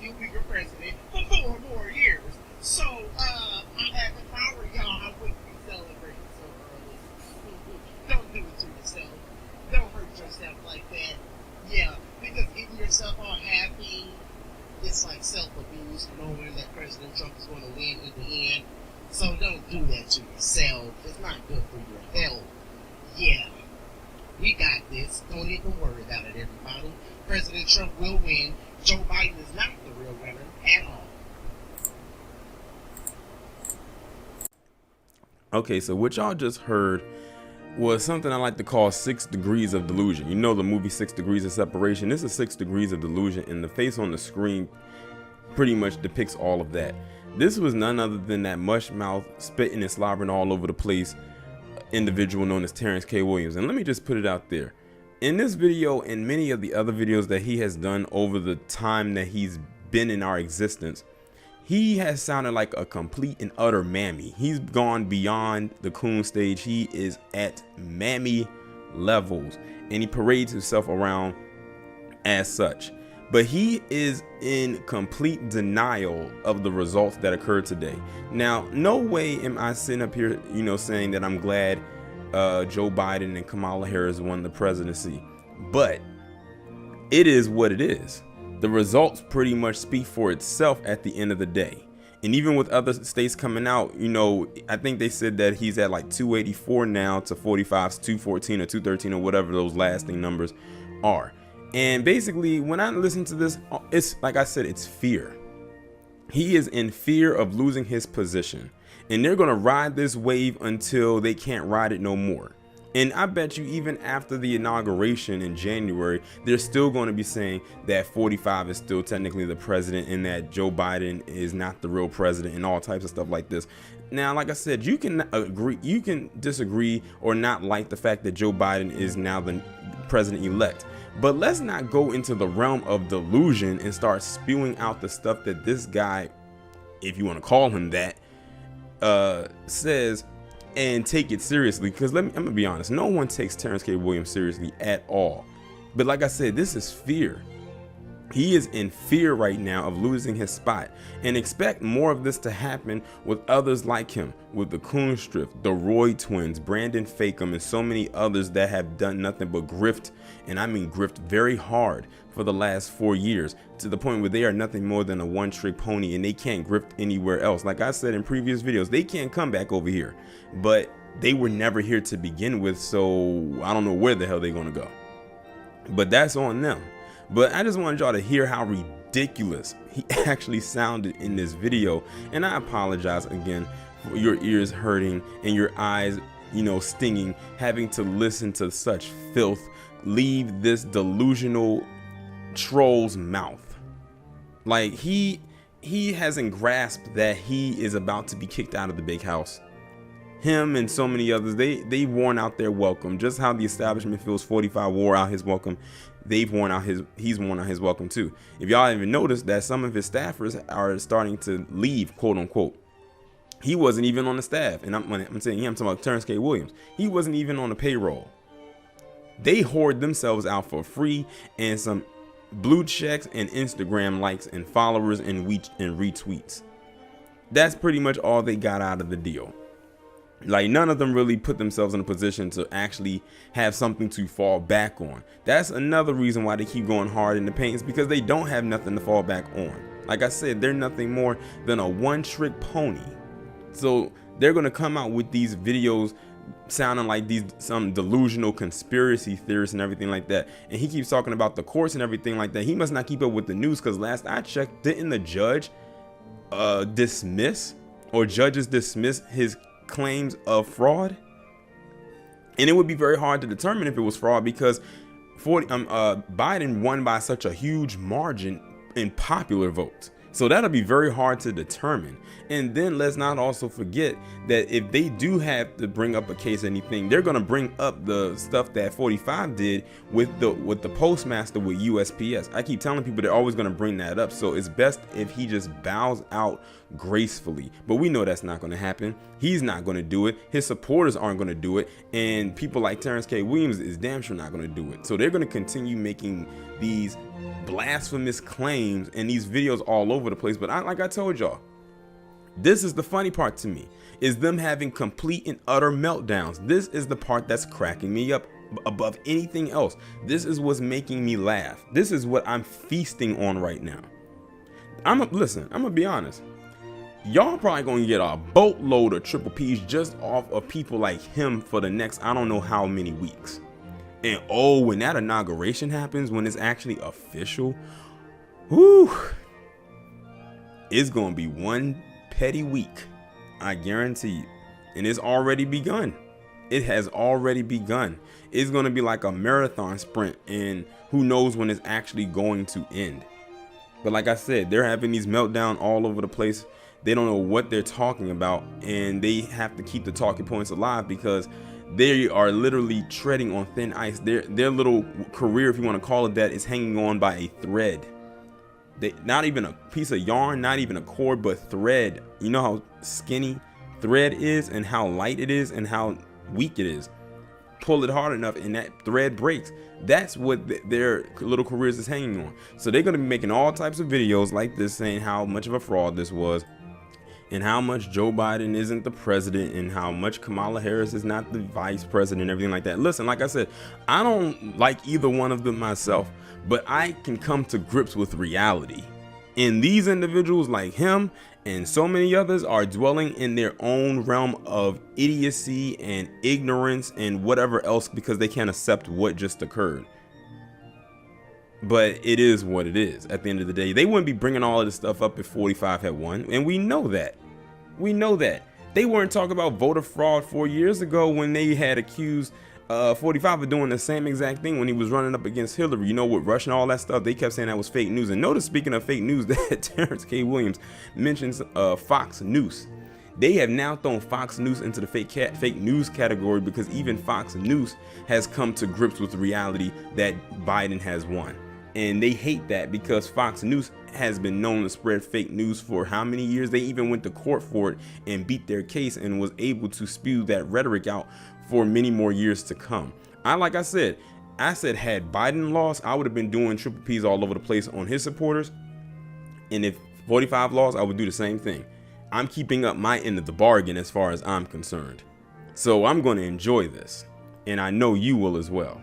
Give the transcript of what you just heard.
he'll be your president for 4 more years. So, I have the power, y'all. I wouldn't be celebrating so early. Don't do it to yourself. Don't hurt yourself like that. Yeah, because getting yourself all happy, it's like self-abuse, knowing that President Trump is going to win in the end. So don't do that to yourself. It's not good for your health. Yeah, we got this. Don't even worry about it, everybody. President Trump will win. Joe Biden is not the real winner at all. Okay, so what y'all just heard was something I like to call 6 Degrees of Delusion. You know the movie 6 Degrees of Separation? This is 6 Degrees of Delusion, and the face on the screen pretty much depicts all of that. This was none other than that mush mouth, spitting and slobbering all over the place individual known as Terrence K Williams. And let me just put it out there. In this video and many of the other videos that he has done over the time that he's been in our existence, he has sounded like a complete and utter mammy. He's gone beyond the coon stage. He is at mammy levels, and he parades himself around as such. But he is in complete denial of the results that occurred today. Now, no way am I sitting up here, saying that I'm glad Joe Biden and Kamala Harris won the presidency. But it is what it is. The results pretty much speak for itself at the end of the day. And even with other states coming out, I think they said that he's at like 284 now to 45's 214 or 213 or whatever those lasting numbers are. And basically, when I listen to this, it's like I said, it's fear. He is in fear of losing his position, and they're going to ride this wave until they can't ride it no more. And I bet you even after the inauguration in January, they're still going to be saying that 45 is still technically the president and that Joe Biden is not the real president and all types of stuff like this. Now, like I said, you can agree, you can disagree or not like the fact that Joe Biden is now the president-elect. But let's not go into the realm of delusion and start spewing out the stuff that this guy, if you want to call him that, says, and take it seriously. Because I'm gonna be honest, no one takes Terrence K Williams seriously at all. But like I said, this is fear. He is in fear right now of losing his spot, and expect more of this to happen with others like him, with the Coonstrift, the Roy twins, Brandon Fakem, and so many others that have done nothing but grift, and I mean grift very hard for the last 4 years, to the point where they are nothing more than a one-trick pony and they can't grift anywhere else. Like I said in previous videos, they can't come back over here, but they were never here to begin with, so I don't know where the hell they're gonna go. But that's on them. But I just wanted y'all to hear how ridiculous he actually sounded in this video. And I apologize again for your ears hurting and your eyes, stinging, having to listen to such filth leave this delusional troll's mouth. Like he hasn't grasped that he is about to be kicked out of the big house. Him and so many others, they've worn out their welcome. Just how the establishment feels 45 wore out his welcome, he's worn out his welcome too. If y'all even noticed that some of his staffers are starting to leave, quote unquote. He wasn't even on the staff, and I'm saying him, I'm talking about Terrence K Williams. He wasn't even on the payroll. They hoard themselves out for free and some blue checks and Instagram likes and followers and retweets. That's pretty much all they got out of the deal. Like, none of them really put themselves in a position to actually have something to fall back on. That's another reason why they keep going hard in the paint, is because they don't have nothing to fall back on. Like I said, they're nothing more than a one-trick pony. So they're going to come out with these videos sounding like some delusional conspiracy theorists and everything like that. And he keeps talking about the courts and everything like that. He must not keep up with the news, because last I checked, didn't the judge dismiss his claims of fraud? And it would be very hard to determine if it was fraud, because Biden won by such a huge margin in popular votes. So that'll be very hard to determine. And then let's not also forget that if they do have to bring up a case or anything, they're going to bring up the stuff that 45 did with the postmaster with USPS. I keep telling people they're always going to bring that up. So it's best if he just bows out gracefully. But we know that's not going to happen. He's not going to do it. His supporters aren't going to do it. And people like Terrence K Williams is damn sure not going to do it. So they're going to continue making these blasphemous claims and these videos all over the place. But like I told y'all, this is the funny part to me, is them having complete and utter meltdowns. This is the part that's cracking me up above anything else. This is what's making me laugh. This is what I'm feasting on right now. Listen, I'm gonna be honest. Y'all probably gonna get a boatload of triple P's just off of people like him for the next I don't know how many weeks. And oh, when that inauguration happens, when it's actually official, whoo, it's gonna be one petty week, I guarantee you. And it's already begun. It has already begun. It's gonna be like a marathon sprint, and who knows when it's actually going to end. But like I said, they're having these meltdowns all over the place. They don't know what they're talking about, and they have to keep the talking points alive because they are literally treading on thin ice. Their little career, if you want to call it that, is hanging on by a thread. Not even a piece of yarn, not even a cord, but thread. You know how skinny thread is and how light it is and how weak it is. Pull it hard enough and that thread breaks. That's what their little careers is hanging on. So they're going to be making all types of videos like this, saying how much of a fraud this was, and how much Joe Biden isn't the president, and how much Kamala Harris is not the vice president, and everything like that. Listen, like I said, I don't like either one of them myself, but I can come to grips with reality. And these individuals like him and so many others are dwelling in their own realm of idiocy and ignorance and whatever else because they can't accept what just occurred. But it is what it is. At the end of the day, they wouldn't be bringing all of this stuff up if 45 had won. And we know that. We know that. They weren't talking about voter fraud 4 years ago when they had accused 45 of doing the same exact thing when he was running up against Hillary. You know, with Russia and all that stuff, they kept saying that was fake news. And notice, speaking of fake news, that Terrence K Williams mentions Fox News. They have now thrown Fox News into the fake news category because even Fox News has come to grips with the reality that Biden has won. And they hate that because Fox News has been known to spread fake news for how many years? They even went to court for it and beat their case and was able to spew that rhetoric out for many more years to come. Like I said, had Biden lost, I would have been doing triple P's all over the place on his supporters. And if 45 lost, I would do the same thing. I'm keeping up my end of the bargain as far as I'm concerned. So I'm going to enjoy this. And I know you will as well.